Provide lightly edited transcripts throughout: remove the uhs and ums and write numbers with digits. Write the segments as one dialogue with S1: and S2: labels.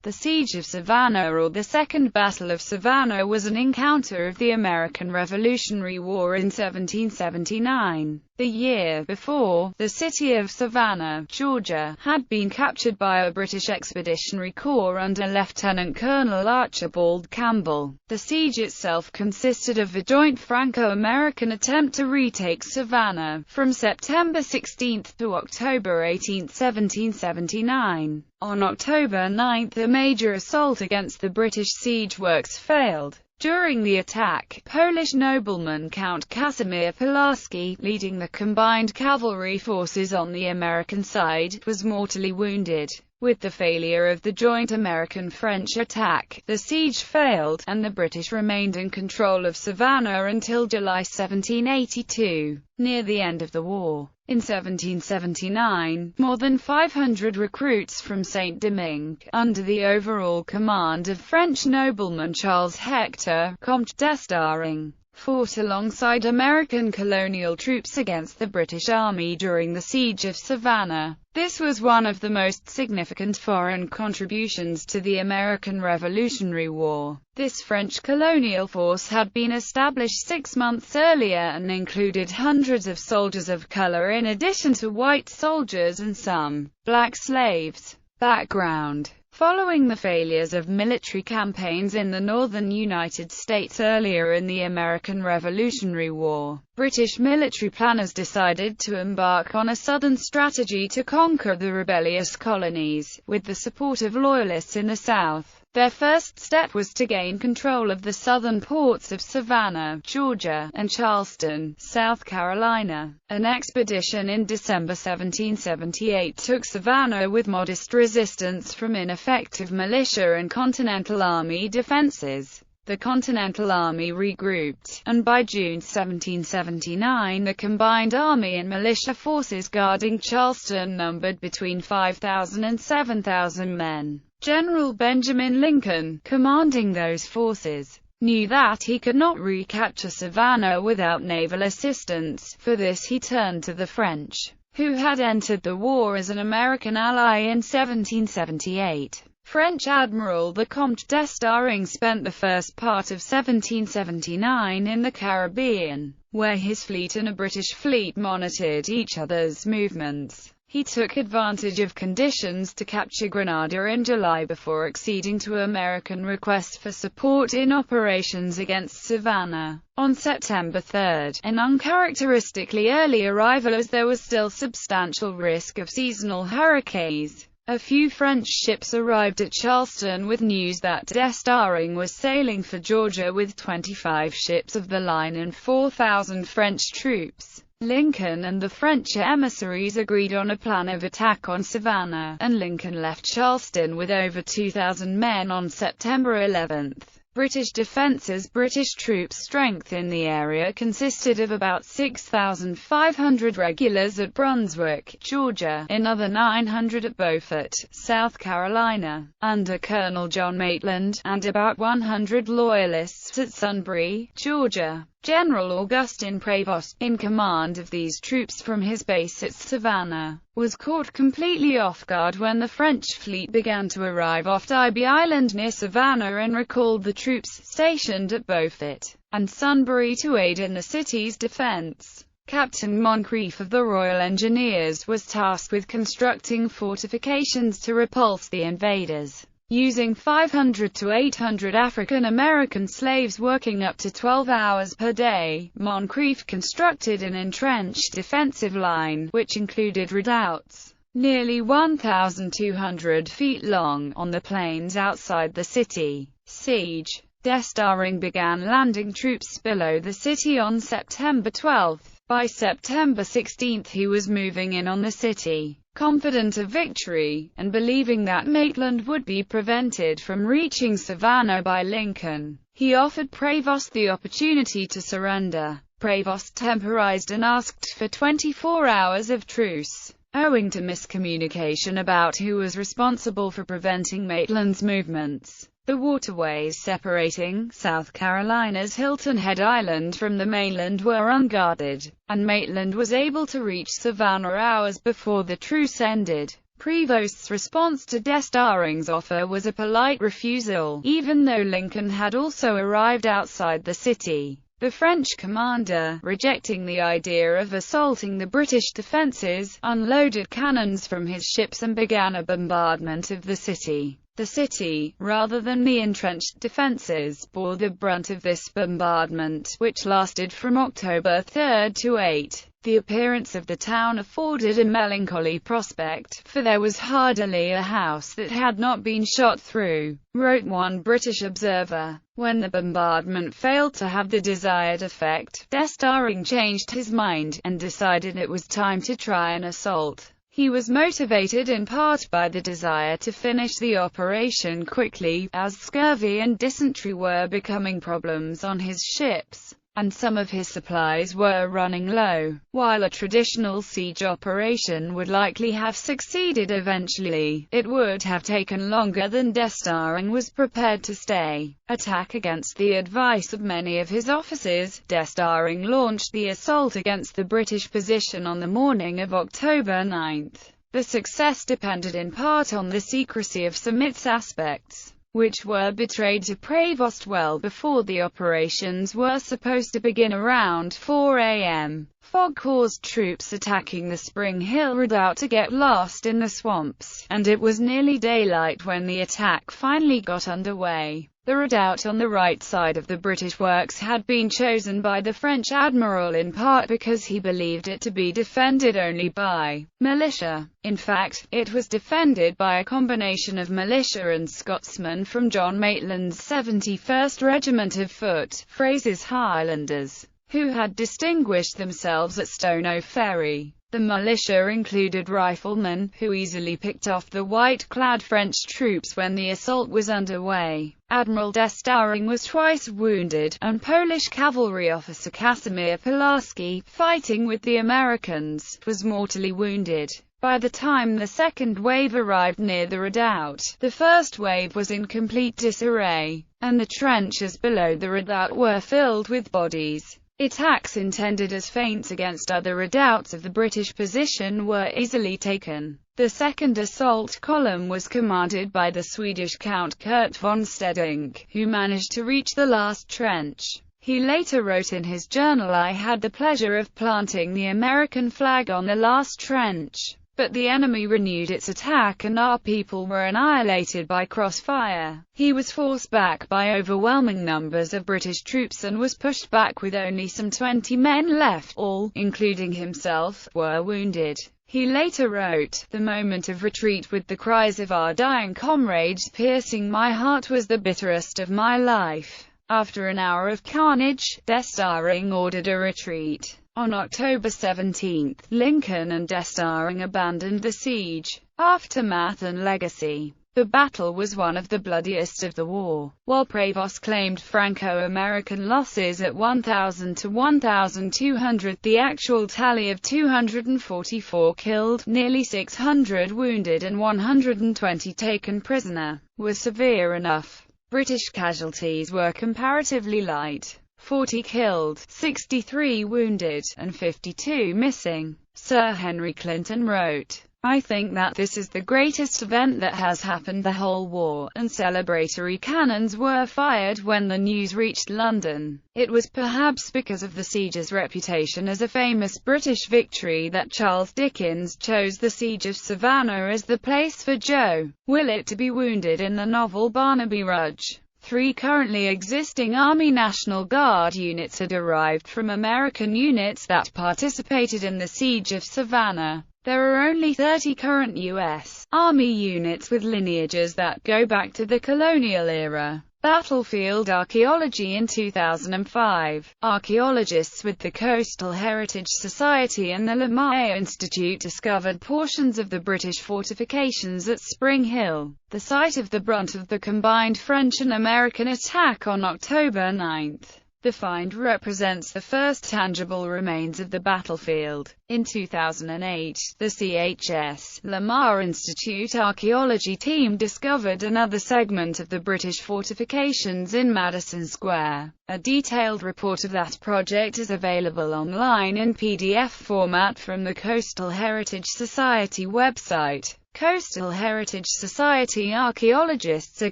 S1: The Siege of Savannah, or the Second Battle of Savannah, was an encounter of the American Revolutionary War in 1779. The year before, the city of Savannah, Georgia, had been captured by a British Expeditionary Corps under Lieutenant Colonel Archibald Campbell. The siege itself consisted of a joint Franco-American attempt to retake Savannah, from September 16 to October 18, 1779. On October 9, a major assault against the British siege works failed. During the attack, Polish nobleman Count Casimir Pulaski, leading the combined cavalry forces on the American side, was mortally wounded. With the failure of the joint American-French attack, the siege failed, and the British remained in control of Savannah until July 1782, near the end of the war. In 1779, more than 500 recruits from Saint-Domingue, under the overall command of French nobleman Charles Hector, Comte d'Estaing, fought alongside American colonial troops against the British Army during the Siege of Savannah. This was one of the most significant foreign contributions to the American Revolutionary War. This French colonial force had been established 6 months earlier and included hundreds of soldiers of color in addition to white soldiers and some black slaves. Background: following the failures of military campaigns in the northern United States earlier in the American Revolutionary War, British military planners decided to embark on a southern strategy to conquer the rebellious colonies, with the support of loyalists in the South. Their first step was to gain control of the southern ports of Savannah, Georgia, and Charleston, South Carolina. An expedition in December 1778 took Savannah with modest resistance from ineffective militia and Continental Army defenses. The Continental Army regrouped, and by June 1779 the combined army and militia forces guarding Charleston numbered between 5,000 and 7,000 men. General Benjamin Lincoln, commanding those forces, knew that he could not recapture Savannah without naval assistance. For this he turned to the French, who had entered the war as an American ally in 1778. French Admiral the Comte d'Estaing spent the first part of 1779 in the Caribbean, where his fleet and a British fleet monitored each other's movements. He took advantage of conditions to capture Grenada in July before acceding to American requests for support in operations against Savannah. On September 3, an uncharacteristically early arrival as there was still substantial risk of seasonal hurricanes. A few French ships arrived at Charleston with news that d'Estaing was sailing for Georgia with 25 ships of the line and 4,000 French troops. Lincoln and the French emissaries agreed on a plan of attack on Savannah, and Lincoln left Charleston with over 2,000 men on September 11. British defenses. British troops' strength in the area consisted of about 6,500 regulars at Brunswick, Georgia, another 900 at Beaufort, South Carolina, under Colonel John Maitland, and about 100 loyalists at Sunbury, Georgia. General Augustin Prevost, in command of these troops from his base at Savannah, was caught completely off guard when the French fleet began to arrive off Tybee Island near Savannah and recalled the troops stationed at Beaufort and Sunbury to aid in the city's defense. Captain Moncrief of the Royal Engineers was tasked with constructing fortifications to repulse the invaders. Using 500 to 800 African-American slaves working up to 12 hours per day, Moncrief constructed an entrenched defensive line, which included redoubts, nearly 1,200 feet long, on the plains outside the city. Siege. D'Estaing began landing troops below the city on September 12. By September 16 he was moving in on the city. Confident of victory, and believing that Maitland would be prevented from reaching Savannah by Lincoln, he offered Prevost the opportunity to surrender. Prevost temporized and asked for 24 hours of truce. Owing to miscommunication about who was responsible for preventing Maitland's movements, the waterways separating South Carolina's Hilton Head Island from the mainland were unguarded, and Maitland was able to reach Savannah hours before the truce ended. Prevost's response to D'Estaing's offer was a polite refusal, even though Lincoln had also arrived outside the city. The French commander, rejecting the idea of assaulting the British defences, unloaded cannons from his ships and began a bombardment of the city. The city, rather than the entrenched defences, bore the brunt of this bombardment, which lasted from October 3 to 8. The appearance of the town afforded a melancholy prospect, for there was hardly a house that had not been shot through, wrote one British observer. When the bombardment failed to have the desired effect, D'Estaing changed his mind, and decided it was time to try an assault. He was motivated in part by the desire to finish the operation quickly, as scurvy and dysentery were becoming problems on his ships, and some of his supplies were running low. While a traditional siege operation would likely have succeeded eventually, it would have taken longer than D'Estaing was prepared to stay. Attack against the advice of many of his officers, D'Estaing launched the assault against the British position on the morning of October 9. The success depended in part on the secrecy of some its aspects, which were betrayed to Prevost well before the operations were supposed to begin around 4 a.m. Fog caused troops attacking the Spring Hill Redoubt to get lost in the swamps, and it was nearly daylight when the attack finally got underway. The redoubt on the right side of the British works had been chosen by the French admiral in part because he believed it to be defended only by militia. In fact, it was defended by a combination of militia and Scotsmen from John Maitland's 71st Regiment of Foot, Fraser's Highlanders, who had distinguished themselves at Stono Ferry. The militia included riflemen, who easily picked off the white-clad French troops when the assault was underway. Admiral D'Estaing was twice wounded, and Polish cavalry officer Casimir Pulaski, fighting with the Americans, was mortally wounded. By the time the second wave arrived near the redoubt, the first wave was in complete disarray, and the trenches below the redoubt were filled with bodies. Attacks intended as feints against other redoubts of the British position were easily taken. The second assault column was commanded by the Swedish Count Kurt von Steding, who managed to reach the last trench. He later wrote in his journal, "I had the pleasure of planting the American flag on the last trench, but the enemy renewed its attack and our people were annihilated by crossfire." He was forced back by overwhelming numbers of British troops and was pushed back with only some 20 men left. All, including himself, were wounded. He later wrote, "The moment of retreat with the cries of our dying comrades piercing my heart was the bitterest of my life." After an hour of carnage, D'Estaing ordered a retreat. On October 17, Lincoln and D'Estaing abandoned the siege. Aftermath and legacy. The battle was one of the bloodiest of the war. While Prevost claimed Franco-American losses at 1,000 to 1,200, the actual tally of 244 killed, nearly 600 wounded and 120 taken prisoner, was severe enough. British casualties were comparatively light. 40 killed, 63 wounded, and 52 missing. Sir Henry Clinton wrote, "I think that this is the greatest event that has happened the whole war," and celebratory cannons were fired when the news reached London. It was perhaps because of the siege's reputation as a famous British victory that Charles Dickens chose the Siege of Savannah as the place for Joe Willett to be wounded in the novel Barnaby Rudge. 3 currently existing Army National Guard units are derived from American units that participated in the Siege of Savannah. There are only 30 current U.S. Army units with lineages that go back to the colonial era. Battlefield Archaeology in 2005. Archaeologists with the Coastal Heritage Society and the Lamar Institute discovered portions of the British fortifications at Spring Hill, the site of the brunt of the combined French and American attack on October 9. The find represents the first tangible remains of the battlefield. In 2008, the CHS Lamar Institute Archaeology team discovered another segment of the British fortifications in Madison Square. A detailed report of that project is available online in PDF format from the Coastal Heritage Society website. Coastal Heritage Society archaeologists are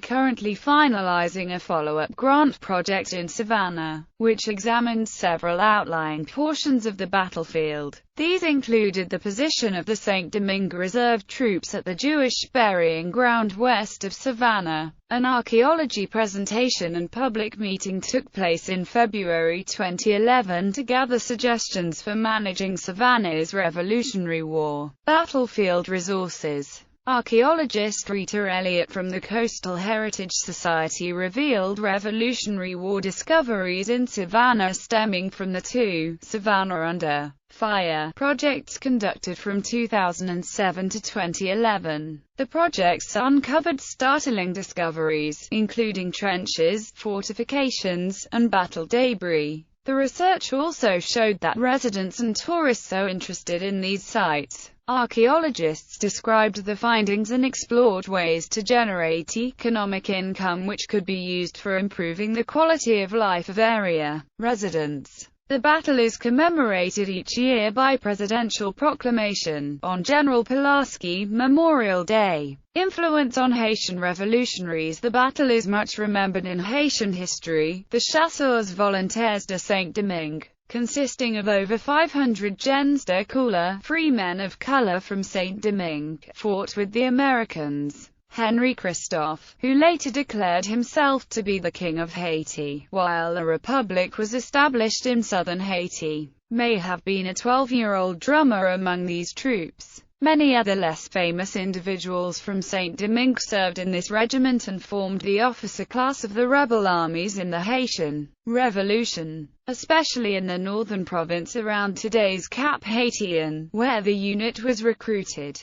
S1: currently finalizing a follow-up grant project in Savannah, which examines several outlying portions of the battlefield. These included the position of the Saint-Domingue reserve troops at the Jewish burying ground west of Savannah. An archaeology presentation and public meeting took place in February 2011 to gather suggestions for managing Savannah's Revolutionary War battlefield resources. Archaeologist Rita Elliott from the Coastal Heritage Society revealed Revolutionary War discoveries in Savannah stemming from the two Savannah Under Fire projects conducted from 2007 to 2011. The projects uncovered startling discoveries, including trenches, fortifications, and battle debris. The research also showed that residents and tourists are interested in these sites. Archaeologists described the findings and explored ways to generate economic income which could be used for improving the quality of life of area residents. The battle is commemorated each year by presidential proclamation on General Pulaski Memorial Day. Influence on Haitian revolutionaries. The battle is much remembered in Haitian history. The Chasseurs Volontaires de Saint-Domingue, consisting of over 500 gens de couleur, free men of color from Saint-Domingue, fought with the Americans. Henry Christophe, who later declared himself to be the King of Haiti, while a republic was established in southern Haiti, may have been a 12-year-old drummer among these troops. Many other less famous individuals from Saint-Domingue served in this regiment and formed the officer class of the rebel armies in the Haitian Revolution, especially in the northern province around today's Cap Haitien, where the unit was recruited.